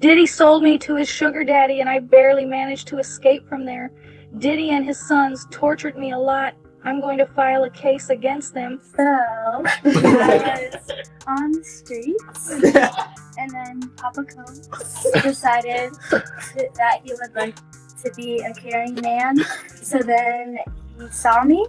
Diddy sold me to his sugar daddy and I barely managed to escape from there. Diddy and his sons tortured me a lot. I'm going to file a case against them. So, I was on the streets, and then Papa Combs decided that he would like to be a caring man. So then he saw me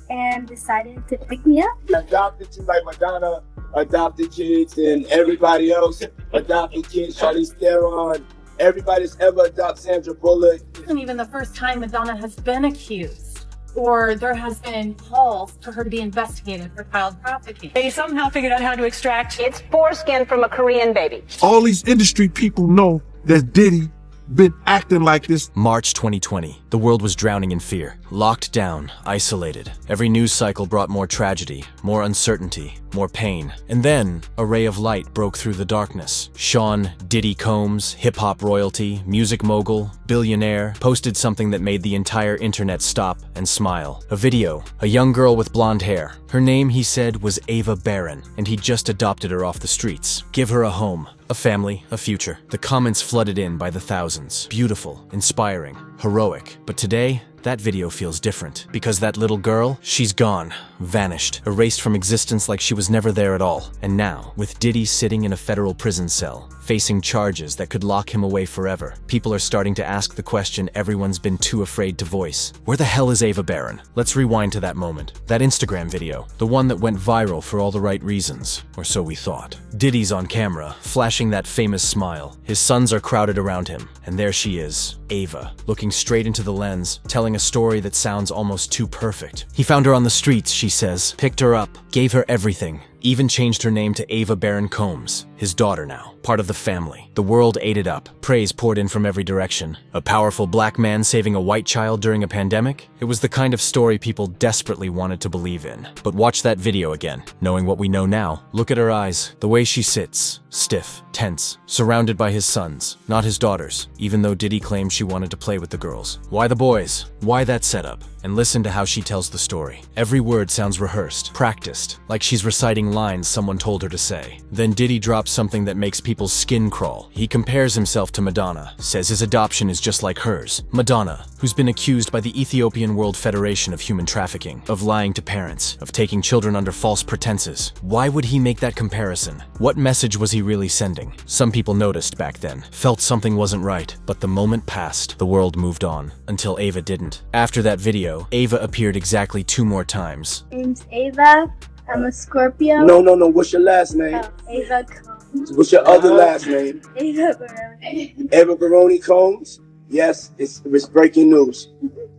and decided to pick me up. Adopted you like Madonna adopted kids and everybody else adopted kids. Charlize Theron, everybody's ever adopted Sandra Bullock. This isn't even the first time Madonna has been accused, or there has been calls for her to be investigated for child trafficking. They somehow figured out how to extract It's foreskin from a Korean baby. All these industry people know that Diddy been acting like this. March 2020. The world was drowning in fear. Locked down, isolated. Every news cycle brought more tragedy, more uncertainty, more pain. And then, a ray of light broke through the darkness. Sean Diddy Combs, hip-hop royalty, music mogul, billionaire, posted something that made the entire internet stop and smile. A video. A young girl with blonde hair. Her name, he said, was Ava Barron, and he just adopted her off the streets. Give her a home. A family, a future. The comments flooded in by the thousands. Beautiful, inspiring, heroic. But today, that video feels different. Because that little girl, she's gone, vanished, erased from existence like she was never there at all. And now, with Diddy sitting in a federal prison cell, facing charges that could lock him away forever, people are starting to ask the question everyone's been too afraid to voice. Where the hell is Ava Barron? Let's rewind to that moment. That Instagram video, the one that went viral for all the right reasons, or so we thought. Diddy's on camera, flashing that famous smile. His sons are crowded around him, and there she is, Ava, looking straight into the lens, telling a story that sounds almost too perfect. He found her on the streets, she says, picked her up, gave her everything, even changed her name to Ava Barron Combs, his daughter now, part of the family. The world ate it up. Praise poured in from every direction. A powerful black man saving a white child during a pandemic? It was the kind of story people desperately wanted to believe in. But watch that video again. Knowing what we know now, look at her eyes, the way she sits, stiff, tense, surrounded by his sons, not his daughters, even though Diddy claimed she wanted to play with the girls. Why the boys? Why that setup? And listen to how she tells the story. Every word sounds rehearsed, practiced, like she's reciting lines someone told her to say. Then Diddy drops something that makes people's skin crawl. He compares himself to Madonna, says his adoption is just like hers. Madonna, who's been accused by the Ethiopian World Federation of Human Trafficking, of lying to parents, of taking children under false pretenses. Why would he make that comparison? What message was he really sending? Some people noticed back then, felt something wasn't right, but the moment passed, the world moved on, until Ava didn't. After that video, Ava appeared exactly 2 more times. Name's Ava. I'm a Scorpio. No. What's your last name? Ava Combs. What's your other last name? Ava Barron. Ava Baroni Combs? Yes, it's breaking news.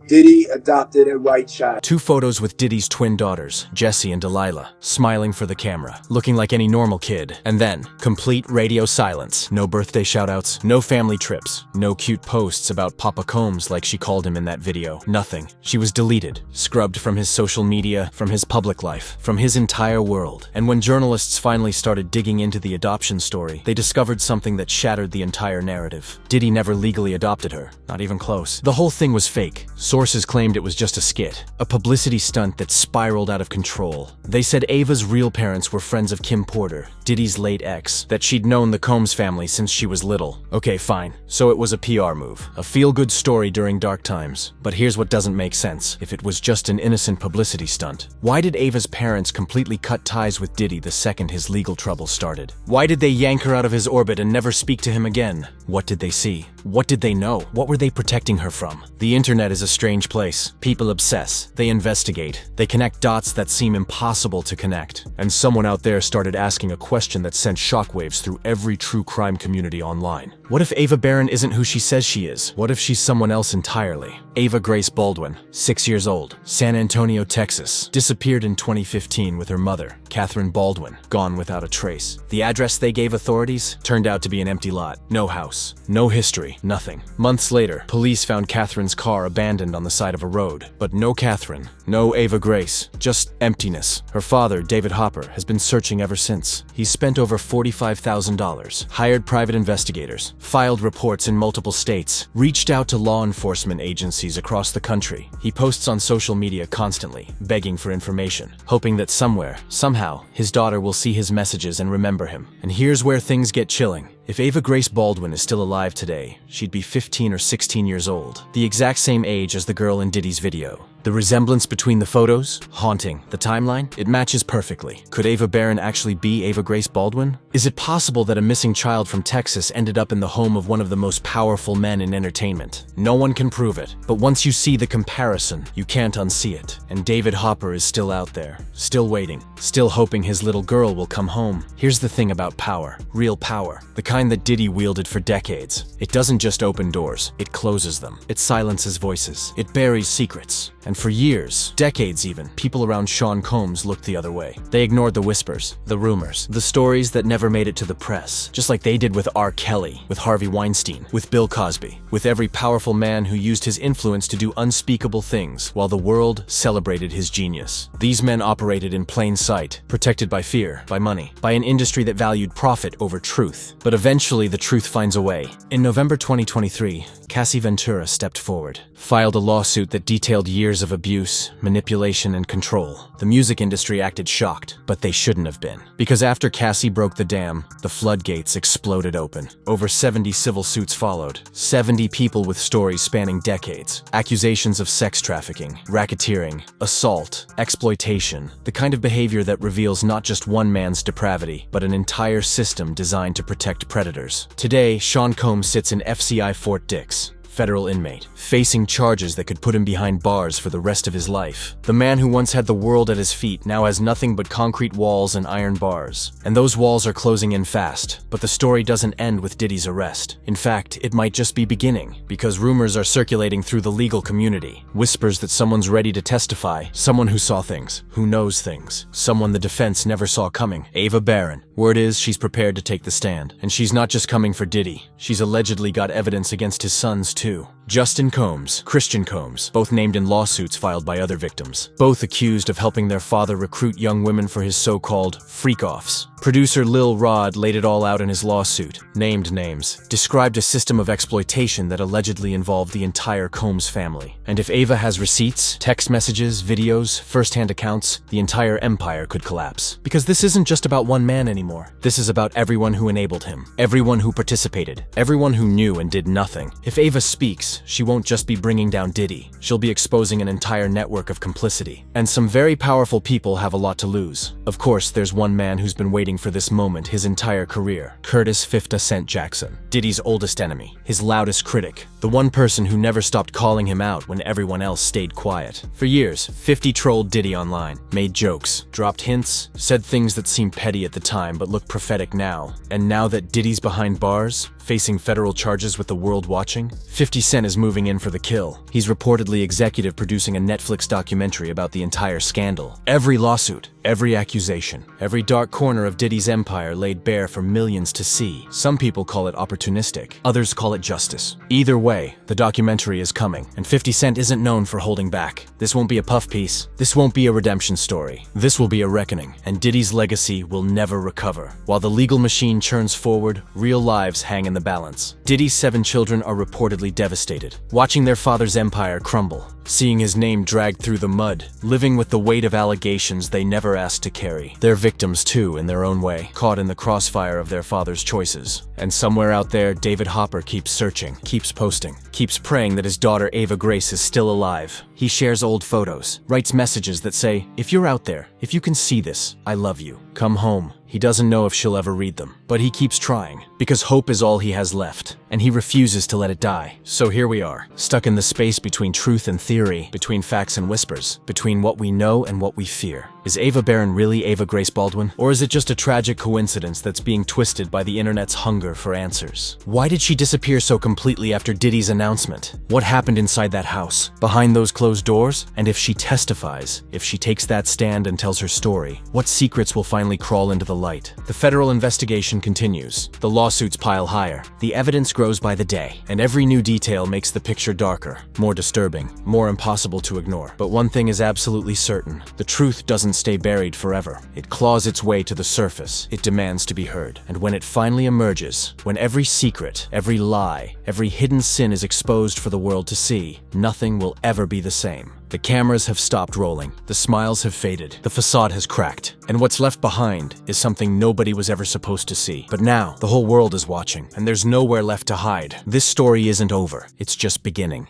Diddy adopted a white child. 2 photos with Diddy's twin daughters, Jessie and Delilah, smiling for the camera, looking like any normal kid. And then, complete radio silence. No birthday shoutouts, no family trips, no cute posts about Papa Combs like she called him in that video. Nothing. She was deleted, scrubbed from his social media, from his public life, from his entire world. And when journalists finally started digging into the adoption story, they discovered something that shattered the entire narrative. Diddy never legally adopted her, not even close. The whole thing was fake. Sources claimed it was just a skit, a publicity stunt that spiraled out of control. They said Ava's real parents were friends of Kim Porter, Diddy's late ex, that she'd known the Combs family since she was little. Okay, fine. So it was a PR move, a feel-good story during dark times. But here's what doesn't make sense. If it was just an innocent publicity stunt, why did Ava's parents completely cut ties with Diddy the second his legal troubles started? Why did they yank her out of his orbit and never speak to him again? What did they see? What did they know? What were they protecting her from? The internet is a strange place. People obsess. They investigate. They connect dots that seem impossible to connect. And someone out there started asking a question that sent shockwaves through every true crime community online. What if Ava Barron isn't who she says she is? What if she's someone else entirely? Ava Grace Baldwin, 6 years old, San Antonio, Texas, disappeared in 2015 with her mother, Catherine Baldwin, gone without a trace. The address they gave authorities turned out to be an empty lot. No house, no history, nothing. Months later, police found Catherine's car abandoned on the side of a road. But no Catherine, no Ava Grace, just emptiness. Her father, David Hopper, has been searching ever since. He's spent over $45,000, hired private investigators, filed reports in multiple states, reached out to law enforcement agencies across the country. He posts on social media constantly, begging for information, hoping that somewhere, somehow, Somehow, his daughter will see his messages and remember him. And here's where things get chilling. If Ava Grace Baldwin is still alive today, she'd be 15 or 16 years old, the exact same age as the girl in Diddy's video. The resemblance between the photos? Haunting. The timeline? It matches perfectly. Could Ava Barron actually be Ava Grace Baldwin? Is it possible that a missing child from Texas ended up in the home of one of the most powerful men in entertainment? No one can prove it, but once you see the comparison, you can't unsee it. And David Hopper is still out there, still waiting, still hoping his little girl will come home. Here's the thing about power, real power, the kind that Diddy wielded for decades. It doesn't just open doors, it closes them. It silences voices. It buries secrets. And for years, decades even, people around Sean Combs looked the other way. They ignored the whispers, the rumors, the stories that never made it to the press, just like they did with R. Kelly, with Harvey Weinstein, with Bill Cosby, with every powerful man who used his influence to do unspeakable things while the world celebrated his genius. These men operated in plain sight, protected by fear, by money, by an industry that valued profit over truth. But eventually the truth finds a way. In November 2023, Cassie Ventura stepped forward, filed a lawsuit that detailed years of abuse, manipulation, and control. The music industry acted shocked, but they shouldn't have been. Because after Cassie broke the dam, the floodgates exploded open. Over 70 civil suits followed, 70 people with stories spanning decades. Accusations of sex trafficking, racketeering, assault, exploitation, the kind of behavior that reveals not just one man's depravity, but an entire system designed to protect predators. Today, Sean Combs sits in FCI Fort Dix, federal inmate, facing charges that could put him behind bars for the rest of his life. The man who once had the world at his feet now has nothing but concrete walls and iron bars. And those walls are closing in fast. But the story doesn't end with Diddy's arrest. In fact, it might just be beginning, because rumors are circulating through the legal community. Whispers that someone's ready to testify, someone who saw things, who knows things, someone the defense never saw coming. Ava Barron. Word is she's prepared to take the stand. And she's not just coming for Diddy. She's allegedly got evidence against his sons too. Justin Combs, Christian Combs, both named in lawsuits filed by other victims, both accused of helping their father recruit young women for his so-called freak-offs. Producer Lil Rod laid it all out in his lawsuit, named names, described a system of exploitation that allegedly involved the entire Combs family. And if Ava has receipts, text messages, videos, first-hand accounts, the entire empire could collapse. Because this isn't just about one man anymore. This is about everyone who enabled him, everyone who participated, everyone who knew and did nothing. If Ava speaks, she won't just be bringing down Diddy. She'll be exposing an entire network of complicity. And some very powerful people have a lot to lose. Of course, there's one man who's been waiting for this moment his entire career. Curtis 50 Cent Jackson, Diddy's oldest enemy, his loudest critic, the one person who never stopped calling him out when everyone else stayed quiet. For years, 50 trolled Diddy online, made jokes, dropped hints, said things that seemed petty at the time but look prophetic now. And now that Diddy's behind bars, facing federal charges with the world watching, 50 Cent is moving in for the kill. He's reportedly executive producing a Netflix documentary about the entire scandal. Every lawsuit, every accusation, every dark corner of Diddy's empire laid bare for millions to see. Some people call it opportunistic, others call it justice. Either way, the documentary is coming, and 50 Cent isn't known for holding back. This won't be a puff piece. This won't be a redemption story. This will be a reckoning, and Diddy's legacy will never recover. While the legal machine churns forward, real lives hang in the balance. Diddy's 7 children are reportedly devastated, watching their father's empire crumble, seeing his name dragged through the mud, living with the weight of allegations they never asked to carry. They're victims too, in their own way, caught in the crossfire of their father's choices. And somewhere out there, David Hopper keeps searching, keeps posting, keeps praying that his daughter Ava Grace is still alive. He shares old photos, writes messages that say, "If you're out there, if you can see this, I love you. Come home." He doesn't know if she'll ever read them, but he keeps trying, because hope is all he has left, and he refuses to let it die. So here we are, stuck in the space between truth and theory, between facts and whispers, between what we know and what we fear. Is Ava Barron really Ava Grace Baldwin? Or is it just a tragic coincidence that's being twisted by the internet's hunger for answers? Why did she disappear so completely after Diddy's announcement? What happened inside that house, behind those closed doors? And if she testifies, if she takes that stand and tells her story, what secrets will finally crawl into the light? The federal investigation continues. The lawsuits pile higher. The evidence grows by the day, and every new detail makes the picture darker, more disturbing, more impossible to ignore. But one thing is absolutely certain. The truth doesn't stay buried forever. It claws its way to the surface. It demands to be heard. And when it finally emerges, when every secret, every lie, every hidden sin is exposed for the world to see, nothing will ever be the same. The cameras have stopped rolling, the smiles have faded, the facade has cracked, and what's left behind is something nobody was ever supposed to see. But now, the whole world is watching, and there's nowhere left to hide. This story isn't over, it's just beginning.